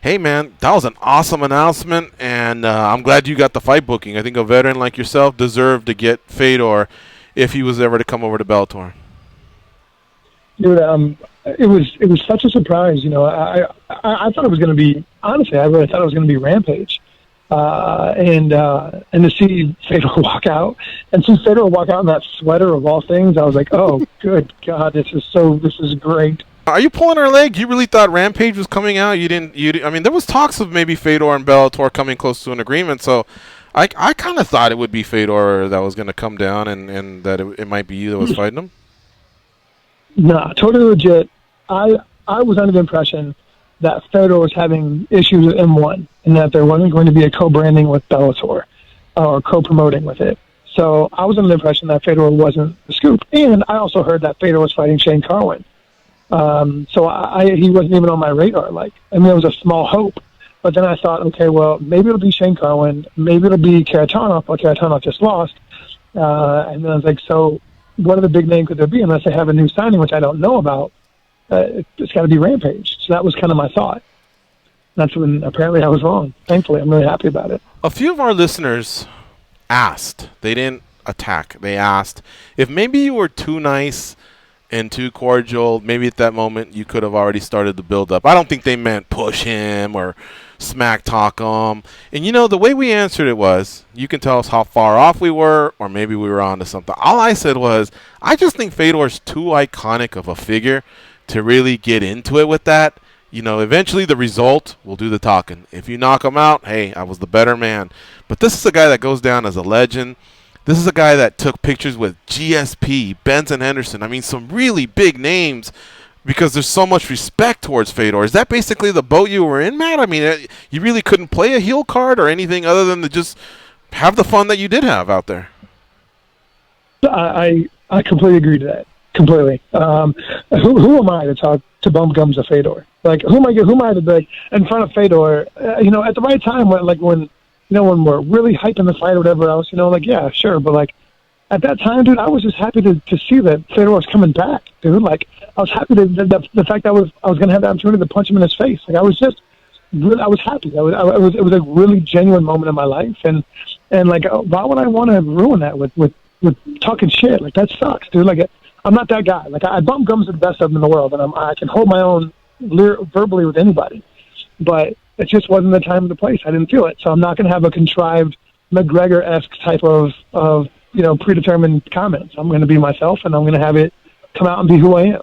Hey, man, that was an awesome announcement, and I'm glad you got the fight booking. I think a veteran like yourself deserved to get Fedor if he was ever to come over to Bellator. Dude, it was such a surprise. I thought it was going to be, honestly, I really thought it was going to be Rampage. And to see Fedor walk out, and see Fedor walk out in that sweater of all things, I was like, oh, good God, this is great. Are you pulling our leg? You really thought Rampage was coming out? You didn't. I mean, there was talks of maybe Fedor and Bellator coming close to an agreement. So, I kind of thought it would be Fedor that was going to come down, and that it might be you that was fighting him. Nah, totally legit. I was under the impression that Fedor was having issues with M1, and that there wasn't going to be a co-branding with Bellator or co-promoting with it. So I was under the impression that Fedor wasn't the scoop, and I also heard that Fedor was fighting Shane Carwin. So he wasn't even on my radar. It was a small hope. But then I thought, okay, well, maybe it'll be Shane Carwin. Maybe it'll be Karatanov, but Karatanov just lost. And then I was like, so what other big name could there be unless they have a new signing, which I don't know about? It's got to be Rampage. So that was kind of my thought. That's when apparently I was wrong. Thankfully, I'm really happy about it. A few of our listeners asked. They didn't attack. They asked if maybe you were too nice and too cordial. Maybe at that moment you could have already started the build-up. I don't think they meant push him or smack talk him. And the way we answered it was, you can tell us how far off we were, or maybe we were on to something. All I said was, I just think Fedor's too iconic of a figure to really get into it with that. Eventually the result will do the talking. If you knock him out, hey, I was the better man. But this is a guy that goes down as a legend. This is a guy that took pictures with GSP, Benson Henderson. I mean, some really big names, because there's so much respect towards Fedor. Is that basically the boat you were in, Matt? I mean, you really couldn't play a heel card or anything other than to just have the fun that you did have out there. I completely agree to that. Completely. Who am I to talk to bum gums of Fedor? Who am I to be in front of Fedor? At the right time, when we're really hyping the fight or whatever else, yeah, sure. But at that time, dude, I was just happy to see that Fedor was coming back, dude. I was happy that the fact that I was going to have the opportunity to punch him in his face. I was happy. It was a really genuine moment in my life, and why would I want to ruin that with talking shit? That sucks, dude. I'm not that guy. I bump gums with the best of them in the world, and I can hold my own verbally with anybody. But it just wasn't the time or the place. I didn't feel it. So I'm not going to have a contrived McGregor-esque type of predetermined comments. I'm going to be myself, and I'm going to have it come out and be who I am.